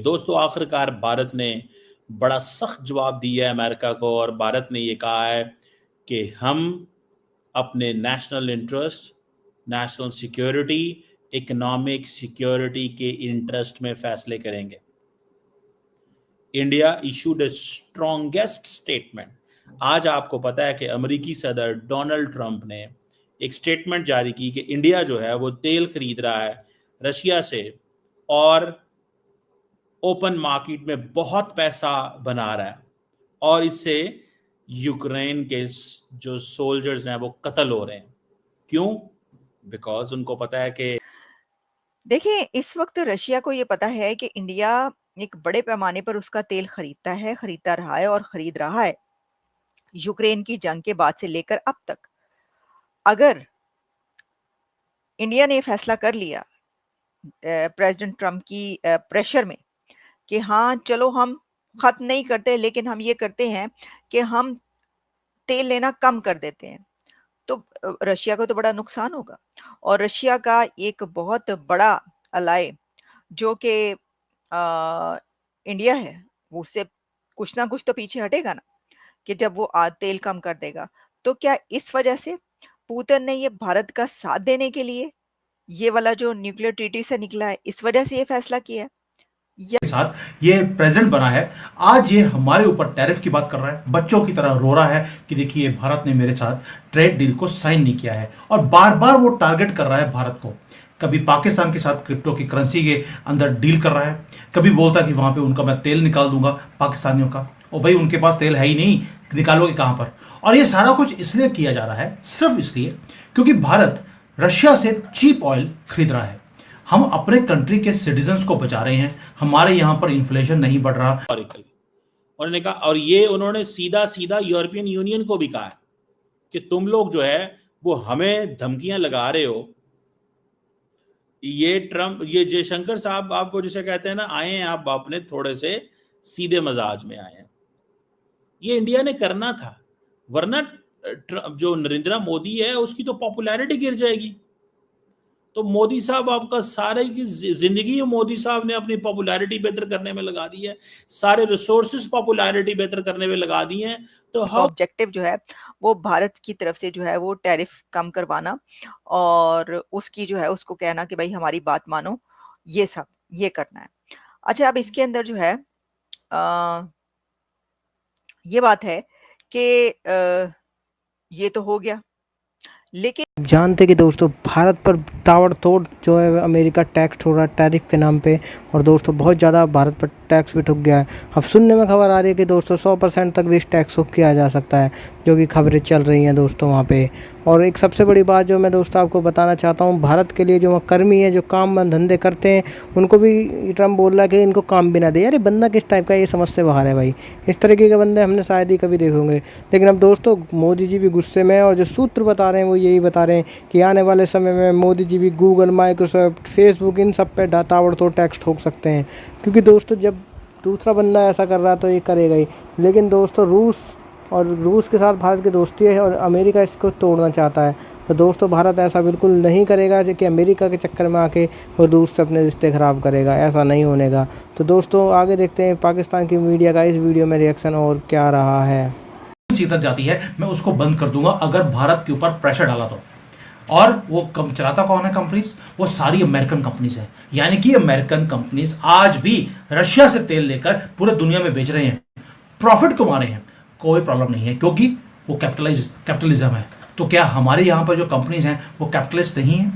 दोस्तों आखिरकार भारत ने बड़ा सख्त जवाब दिया है अमेरिका को और भारत ने ये कहा है कि हम अपने national interest, national security, economic security के इंटरेस्ट में फैसले करेंगे। इंडिया इशूड ए स्ट्रॉन्गेस्ट स्टेटमेंट। आज आपको पता है कि अमेरिकी सदर डोनाल्ड ट्रंप ने एक स्टेटमेंट जारी की कि इंडिया जो है वो तेल खरीद रहा है रशिया से और ओपन मार्केट में बहुत पैसा बना रहा है और इससे यूक्रेन के जो सोल्जर्स हैं वो कत्ल हो रहे हैं। क्यों? बिकॉज उनको पता है कि देखिए, इस वक्त रशिया को ये पता है कि इंडिया एक बड़े पैमाने पर उसका तेल खरीदता रहा है और खरीद रहा है यूक्रेन की जंग के बाद से लेकर अब तक। अगर इंडिया ने फैसला कर लिया प्रेसिडेंट ट्रंप की प्रेशर में कि हाँ चलो हम खत्म नहीं करते, लेकिन हम ये करते हैं कि हम तेल लेना कम कर देते हैं, तो रशिया को तो बड़ा नुकसान होगा। और रशिया का एक बहुत बड़ा अलाय जो कि इंडिया है, वो उससे कुछ ना कुछ तो पीछे हटेगा ना, कि जब वो तेल कम कर देगा। तो क्या इस वजह से पुतिन ने ये भारत का साथ देने के लिए ये वाला जो न्यूक्लियर ट्रीटी से निकला है, इस वजह से ये फैसला किया है? के साथ ये प्रेजेंट बना है। आज ये हमारे ऊपर टैरिफ की बात कर रहा है, बच्चों की तरह रो रहा है कि देखिए भारत ने मेरे साथ ट्रेड डील को साइन नहीं किया है और बार बार वो टारगेट कर रहा है भारत को। कभी पाकिस्तान के साथ क्रिप्टो की करेंसी के अंदर डील कर रहा है, कभी बोलता कि वहां पे उनका मैं तेल निकाल दूंगा पाकिस्तानियों का। और भाई उनके पास तेल है ही नहीं, निकालोगे कहां पर? और ये सारा कुछ इसलिए किया जा रहा है, सिर्फ इसलिए क्योंकि भारत रशिया से चीप ऑयल खरीद रहा है। हम अपने कंट्री के सिटीजन्स को बचा रहे हैं, हमारे यहां पर इन्फ्लेशन नहीं बढ़ रहा। उन्होंने कहा, और ये उन्होंने सीधा सीधा यूरोपियन यूनियन को भी कहा है कि तुम लोग जो है वो हमें धमकियां लगा रहे हो। ये ट्रंप, ये जयशंकर साहब आपको जिसे कहते हैं ना, आए हैं आप अपने थोड़े से सीधे मजाज में आए हैं। ये इंडिया ने करना था, वरना जो नरेंद्र मोदी है उसकी तो पॉपुलैरिटी गिर जाएगी। तो मोदी साहब आपका सारे की जिंदगी मोदी साहब ने अपनी पॉपुलैरिटी बेहतर करने में लगा दी है, सारे रिसोर्सेज पॉपुलैरिटी बेहतर करने में लगा दी हैं। तो ऑब्जेक्टिव जो है वो भारत की तरफ से जो है वो टैरिफ कम करवाना और उसकी जो है उसको कहना कि भाई हमारी बात मानो, ये सब ये करना है। अच्छा, अब इसके अंदर जो है ये बात है कि ये तो हो गया, लेकिन जानते कि दोस्तों भारत पर ताबड़तोड़ जो है अमेरिका टैक्स हो रहा है टैरिफ के नाम पे, और दोस्तों बहुत ज़्यादा भारत पर टैक्स भी ठुक गया है। अब सुनने में खबर आ रही है कि दोस्तों 100% तक भी इस टैक्स को किया जा सकता है, जो कि खबरें चल रही हैं दोस्तों वहाँ पे। और एक सबसे बड़ी बात जो मैं दोस्तों आपको बताना चाहता हूँ, भारत के लिए जो वहाँ कर्मी है जो काम धंधे करते हैं, उनको भी ट्रम्प बोल रहा है कि इनको काम भी ना दे। यार ये बंदा किस टाइप का, ये समझ से बाहर है भाई। इस तरीके के बंदे हमने शायद ही कभी देखे होंगे। लेकिन अब दोस्तों मोदी जी भी गुस्से में है और जो सूत्र बता रहे हैं वो यही बता रहे हैं कि आने वाले समय में मोदी जी भी गूगल, माइक्रोसॉफ्ट, फेसबुक इन सब पे ताबड़तोड़ टैक्स ठोक सकते हैं। क्योंकि दोस्तों जब दूसरा बंदा ऐसा कर रहा है तो ये करेगा ही। लेकिन दोस्तों रूस के साथ भारत की दोस्ती है और अमेरिका इसको तोड़ना चाहता है। तो दोस्तों भारत ऐसा बिल्कुल नहीं करेगा कि अमेरिका के चक्कर में आके और रूस से अपने रिश्ते ख़राब करेगा, ऐसा नहीं होने का। तो दोस्तों आगे देखते हैं पाकिस्तान की मीडिया का इस वीडियो में रिएक्शन और क्या रहा है। तक जाती है, मैं उसको बंद कर दूंगा अगर भारत के ऊपर प्रेशर डाला तो। और वो कम चलाता कौन है कंपनीज? वो सारी अमेरिकन कंपनीज है। यानी कि अमेरिकन कंपनीज आज भी रशिया से तेल लेकर पूरे दुनिया में बेच रहे हैं, प्रॉफिट कमा रहे हैं, कोई प्रॉब्लम नहीं है क्योंकि वो कैपिटलिज्म है। तो क्या हमारे यहाँ पर जो कंपनीज हैं वो कैपिटलिस्ट नहीं है?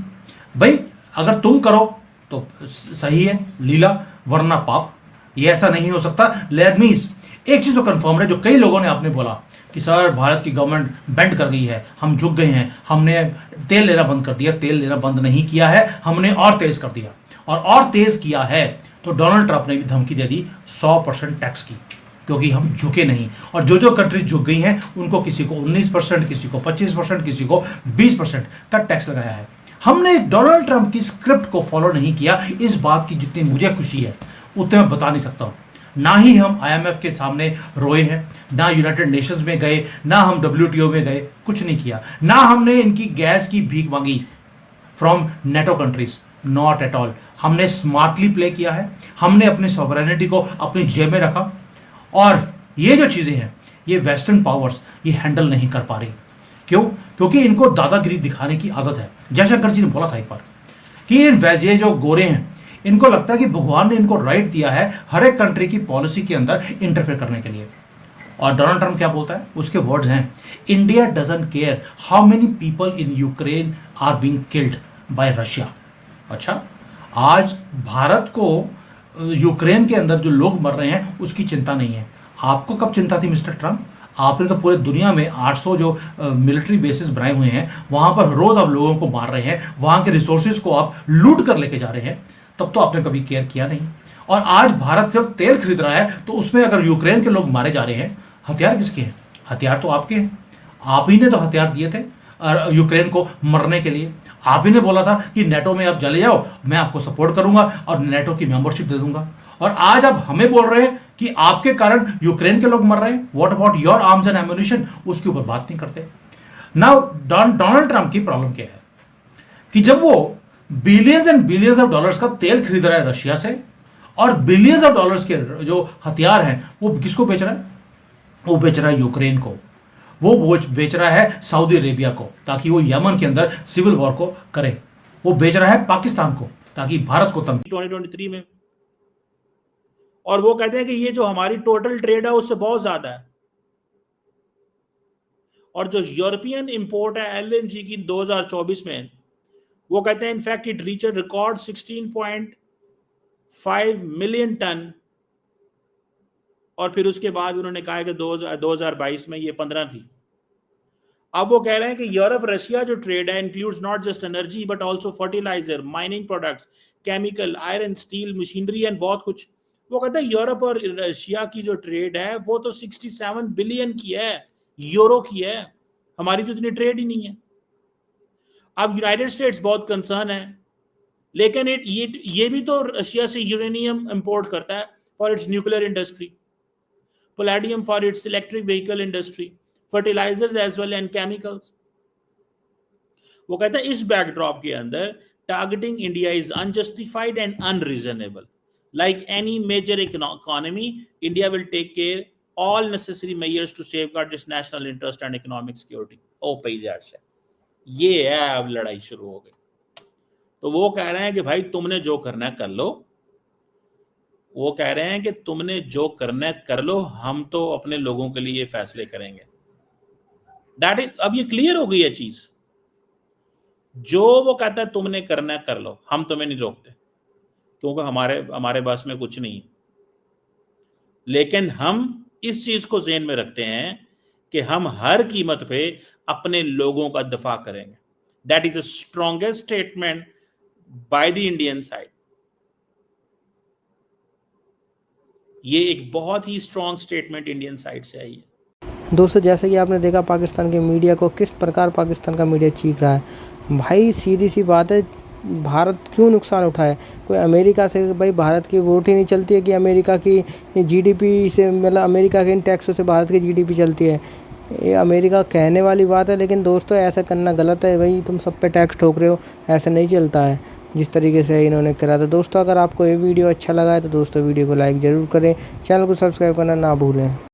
भाई अगर तुम करो तो सही है लीला, वरना पाप। ये ऐसा नहीं हो सकता। लेट मीज एक चीज तो कंफर्म है, जो कई लोगों ने आपने बोला कि सर भारत की गवर्नमेंट बेंड कर गई है, हम झुक गए हैं, हमने तेल लेना बंद कर दिया। तेल लेना बंद नहीं किया है, हमने और तेज कर दिया। और तेज किया है तो डोनाल्ड ट्रंप ने भी धमकी दे दी 100% टैक्स की, क्योंकि हम झुके नहीं। और जो कंट्रीज झुक गई हैं उनको किसी को 19%, किसी को 25%, किसी को 20% का टैक्स लगाया है। हमने डोनाल्ड ट्रंप की स्क्रिप्ट को फॉलो नहीं किया। इस बात की जितनी मुझे खुशी है उतने मैं बता नहीं सकता हूं। ना ही हम IMF के सामने रोए हैं, ना यूनाइटेड नेशंस में गए, ना हम WTO में गए, कुछ नहीं किया। ना हमने इनकी गैस की भीख मांगी from NATO countries, not at all. हमने स्मार्टली प्ले किया है, हमने अपनी सॉवरेनिटी को अपनी जेब में रखा, और ये जो चीज़ें हैं ये वेस्टर्न पावर्स ये हैंडल नहीं कर पा रही। क्यों? क्योंकि इनको दादागिरी दिखाने की आदत है। जयशंकर जी ने बोला था एक बार कि ये जो गोरे हैं इनको लगता है कि भगवान ने इनको राइट दिया है हर एक कंट्री की पॉलिसी के अंदर इंटरफेयर करने के लिए। और डोनाल्ड ट्रंप क्या बोलता है? उसके वर्ड्स हैं, India doesn't care how many people in Ukraine are being killed by Russia. अच्छा, आज भारत को यूक्रेन के अंदर जो लोग मर रहे हैं उसकी चिंता नहीं है। आपको कब चिंता थी मिस्टर ट्रंप? आपने तो पूरे दुनिया में 800 जो मिलिट्री बेसिस बनाए हुए हैं, वहां पर रोज आप लोगों को मार रहे हैं, वहां के रिसोर्सेज को आप लूट कर लेके जा रहे हैं, तब तो आपने कभी केयर किया नहीं। और आज भारत सिर्फ तेल खरीद रहा है, तो उसमें अगर यूक्रेन के लोग मारे जा रहे हैं, हथियार किसके हैं? हथियार तो आपके हैं। आप ही ने तो हथियार दिए थे यूक्रेन को मरने के लिए। आप ही ने बोला था कि नेटो में आप चले जाओ, मैं आपको सपोर्ट करूंगा और नेटो की मेंबरशिप दे दूंगा। और आज आप हमें बोल रहे हैं कि आपके कारण यूक्रेन के लोग मर रहे हैं। What about your arms and ammunition? उसके ऊपर बात नहीं करते। नाउ डोनाल्ड ट्रंप की प्रॉब्लम क्या है कि जब वो billions and billions of dollars का तेल खरीद रहा है रशिया से, और बिलियंस ऑफ डॉलर्स के जो हथियार हैं वो किसको बेच रहा है? वो बेच रहा है यूक्रेन को, वो बेच रहा है सऊदी अरेबिया को ताकि वो यमन के अंदर सिविल वॉर को करे, वो बेच रहा है पाकिस्तान को ताकि भारत को तंग। 2023 में, और वो कहते हैं कि ये जो हमारी टोटल ट्रेड है उससे बहुत ज्यादा है। और जो यूरोपियन इंपोर्ट है एलएनजी की 2024 में, वो कहते हैं in fact it reach a record 16.5 million ton. और फिर उसके बाद उन्होंने कहा कि 2022 में ये 15 थी। अब वो कह रहे हैं कि यूरोप रशिया जो ट्रेड है includes not just energy but also fertiliser, mining products, chemical, iron, steel, machinery and बहुत कुछ। वो कहते हैं यूरोप और रशिया की जो ट्रेड है वो तो 67 बिलियन की है, यूरो की है। हमारी तो इतनी ट्रेड ही नहीं है। अब यूनाइटेड स्टेट्स बहुत कंसर्न है, लेकिन ये भी तो रशिया से यूरेनियम इंपोर्ट करता है for its nuclear industry, palladium for its electric vehicle industry, fertilizers as well and chemicals. वो कहता है इस बैकड्रॉप के अंदर targeting India is unjustified and unreasonable. Like any major economy, India will take care all necessary measures to safeguard its national interest and economic security. ओ पैजाट से ये है, अब लड़ाई शुरू हो गई। तो वो कह रहे हैं कि भाई तुमने जो करना है कर लो। वो कह रहे हैं कि तुमने जो करना है कर लो, हम तो अपने लोगों के लिए फैसले करेंगे। दैट इज, अब ये क्लियर हो गई है चीज। जो वो कहता है तुमने करना है कर लो, हम तुम्हें नहीं रोकते, क्योंकि हमारे बस में कुछ नहीं। लेकिन हम इस चीज को ज़हन में रखते हैं कि हम हर कीमत पे अपने लोगों का दफा करेंगे। That is the strongest statement by the Indian side. ये एक बहुत ही स्ट्रॉन्ग स्टेटमेंट इंडियन साइड से आई है। दोस्तों, जैसे कि आपने देखा पाकिस्तान के मीडिया को किस प्रकार पाकिस्तान का मीडिया चीख रहा है। भाई सीधी सी बात है, भारत क्यों नुकसान उठाए? कोई अमेरिका से भाई भारत की वोट ही नहीं चलती है कि अमेरिका की जीडीपी से, मतलब अमेरिका के इन टैक्सों से भारत की जीडीपी चलती है। ये अमेरिका कहने वाली बात है, लेकिन दोस्तों ऐसा करना गलत है। भाई तुम सब पे टैक्स ठोक रहे हो, ऐसा नहीं चलता है जिस तरीके से इन्होंने करा था। दोस्तों अगर आपको ये वीडियो अच्छा लगा है तो दोस्तों वीडियो को लाइक ज़रूर करें, चैनल को सब्सक्राइब करना ना भूलें।